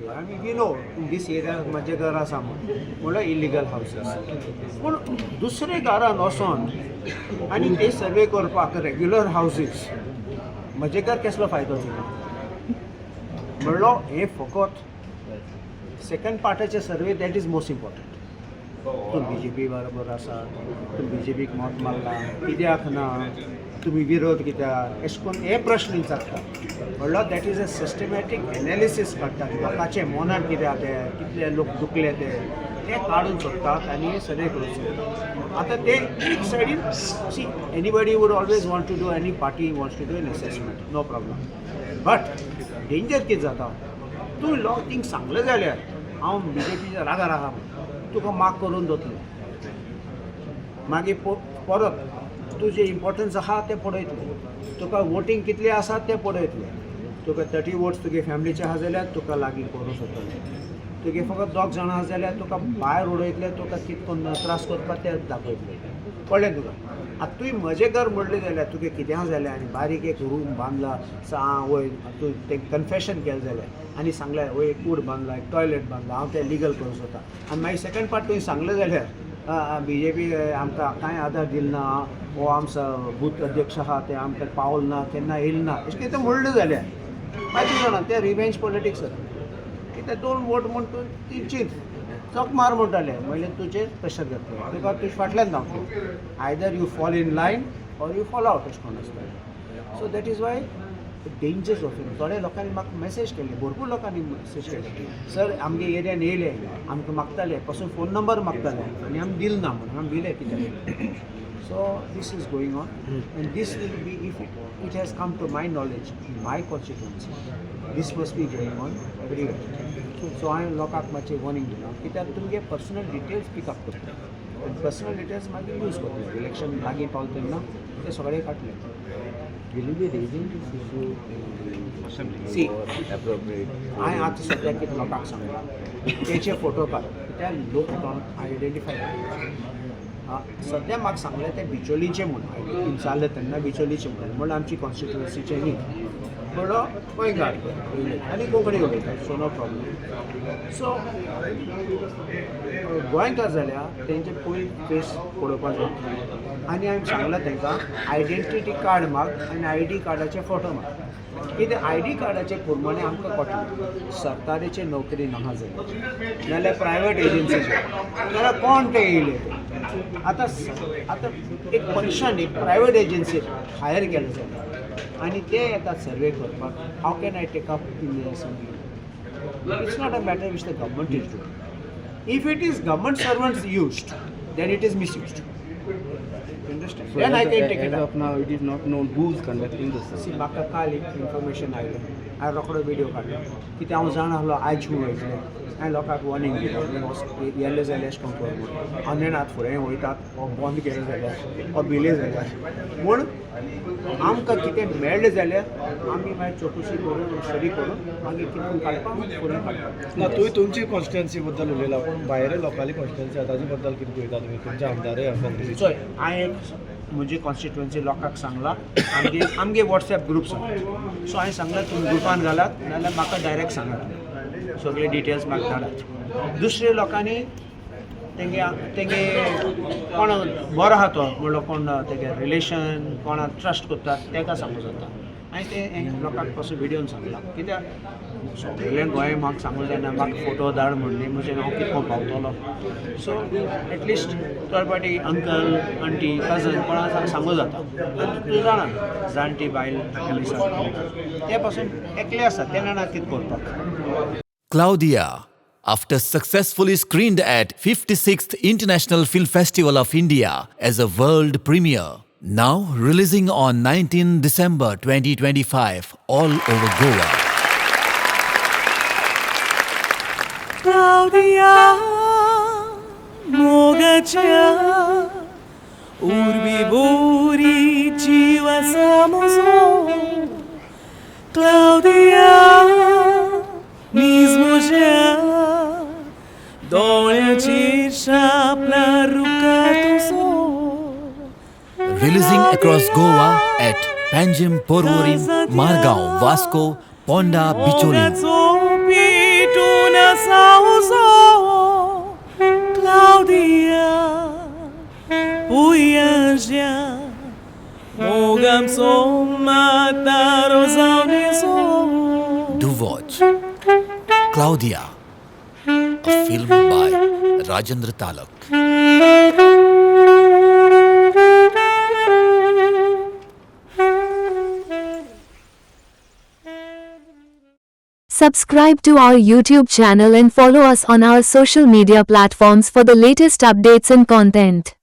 करपाची आमी we know these area म्हजें घर आसा म्हणल्यार इलिगल हावसीस पूण दुसरे घरान वचोन आनी ते सर्वे करपाक रेग्युलर हावसीस म्हजे घर कसलो फायदो जालो म्हणलो हे फकत सेकंड पार्टाचे survey that is most important तूं बी जे पी बरोबर आसा तूं बी जे पीक मत मारला कित्याक ना तुमी विरोध कित्याक अशें करून हे प्रश्न विचारता म्हणल्यार that is a systematic analysis काडटात लोकांचे मनान कित्याक ते कितले लोक दुखले ते काडून सोदतात आनी हे सगळे करून सोदतात आतां ते एक सायडीन see anybody would always want to do any party wants to do an assessment no problem but danger कितें जाता तूं थिंग सांगलें जाल्यार हांव बी जे पीच्या रागार आहा तुका माग करून दोतले मागीर परत तुजें इम्पॉर्टन्स आहा तें पळयतले तुका वोटींग कितले आसा तें पळयतले तुका 30 वोट्स तुगे फॅमिलीचे आहा जाल्यार तुका लागीं करूं सोदतले तुगे फकत 2 जाणां आहा जाल्यार तुका भायर उडयतले तुका कितको त्रास करपाक ते दाखयतले कळ्ळें तुका आतां तुवें म्हजें घर म्हणलें जाल्यार तुगे कितें जालें आनी बारीक एक रूम बांदला वय तूं तें कन्फेशन केलें जाल्यार आनी सांगलें वय एक कूड बांदला एक टॉयलेट बांदला हांव तें लिगल करूं सोदता आनी मागीर सेकंड पार्ट तुवें सांगलें जाल्यार बी जे पी आमकां कांय आदार दिलना हो आमचो बूथ अध्यक्ष आहा ते आमकां पावल ना केन्ना येयल ना अशें कितें म्हणलें जाल्यार मागीर जाणां तें रिवेंज पॉलिटिक्स कित्याक 2 वोट म्हण तूं तेंचीच चौक मार म्हणटाले म्हणल्यार तुजेर प्रेशर घातले तुका तुजे फाटल्यान धांवतले either you fall in line or you follow out अशें करून आसता so that is why dangers of it थोड्या लोकांनी म्हाका मेसेज केली भरपूर लोकांनी मेसेज केली सर आमगे एरियान येयले आमकां मागताले पासून फोन नंबर मागताले आनी आमी दिल ना म्हणून आमी दिले कित्याक so this is going on and this will be if it has come to my knowledge in my constituency this must be going on everywhere so हांवें लोकांक मातशें वॉर्निंग दिलां कित्याक तुमगे पर्सनल डिटेल्स पिकअप करता पर्सनल डिटेल्स मागीर use करतले election लागीं पावले तेन्ना ते सगळे काडले Will you be raising this issue in assembly See, or appropriate? हांवें आतां सद्याक कितें लोकांक सांगलां तेचे फोटो काड त्या लोक आयडेंटिफाय सद्या म्हाका सांगलें ते बिचोलीचे म्हणून जालें तेन्ना बिचोलीचे म्हणून आमची कॉन्स्टिट्युएन्सीचे न्ही म्हणलो गोंयकार आनी कोंकणी उलयतात सो नो प्रॉब्लेम सो गोंयकार जाल्यार तेंचे पयलीं फेस पळोवपाक जाय आनी हांवें सांगलां तांकां आयडेंटिटी कार्ड माग आनी आयडी कार्डाचे फोटो माग कित्याक आयडी कार्डाचे प्रमाणे आमकां कळटा सरकारीचे नोकरी नाहा जाली नाल्यार प्रायवेट एजन्सीचे नाल्यार कोण ते येयले आतां एक फंक्शन एक प्रायवेट एजन्सीर हायर केलें जाता आनी ते येतात सर्वे करपाक हाव can I take up in the assembly it's not a matter which the government is doing if it is government servants used then it is misused. You understand? So then I can take it as up. of now, it is not known who is conducting the survey. See, म्हाका काल एक information आयलें हांवें रोखडो video काडलो कित्याक हांव जाण आसलो आयज खूंय वयतलें हांवें लोकांक वॉर्निंग दिलें येल्ले जाल्यार अशें करून कर म्हणून अनेनात फुडें वयतात हो बंद केलें जाल्यार हो भिले जाल्यार म्हूण आमकां कितें मेळ्ळें जाल्यार आमी मागीर चवकशी करून स्टडी करून मागीर कितें काडपाक फुडें काडपाक ना तुवें तुमची कॉन्स्टिट्युएन्सी बद्दल उलयला पूण भायर लोकाली कॉन्स्टिट्युएन्सी आसा ताजे बद्दल कितें पळयता तुमी तुमचे आमदारय काँग्रेसीचे चोय हांवें म्हजी कॉन्स्टिट्युएन्सी लोकांक सांगलां आमगे वॉट्सॅप ग्रुप्स सो हांवें सांगलां तुमी ग्रुपान घालात नाजाल्यार म्हाका डायरेक्ट सांगात सगळे डिटेल्स म्हाका धाडात दुसरे लोकांनी तेंगे कोण बरो आहा तो म्हणलो कोण तेगे रिलेशन कोणाक ट्रस्ट करतात ताका सांगूं जाता हांवें ते लोकांक पासून विडियोन सांगलां कित्याक सगळें गोंय म्हाका सांगूं जायना म्हाका फोटो धाड म्हणली म्हणजे हांव कितको पावतलो so at least third party uncle aunty cousin कोणाक सांगूं जाता आनी तूं जाणा जाणटी बायल ते पासून एकले आसा ते जाणा कितें करपाक Claudia, after successfully screened at 56th International Film Festival of India as a world premiere, now releasing on 19 December 2025 all over Goa. Claudia, mogacia, urbi buri jiva samozo. Claudia, Mizmoja, doleći šapna ruka tu so. Releasing across Goa at Panjim, Porvorim, Margao, Vasco, Ponda, Bicholim. Pitu gamso mataro zaunizo. Do watch Claudia, a film by Rajendra Talak. Subscribe to our YouTube channel and follow us on our social media platforms for the latest updates and content.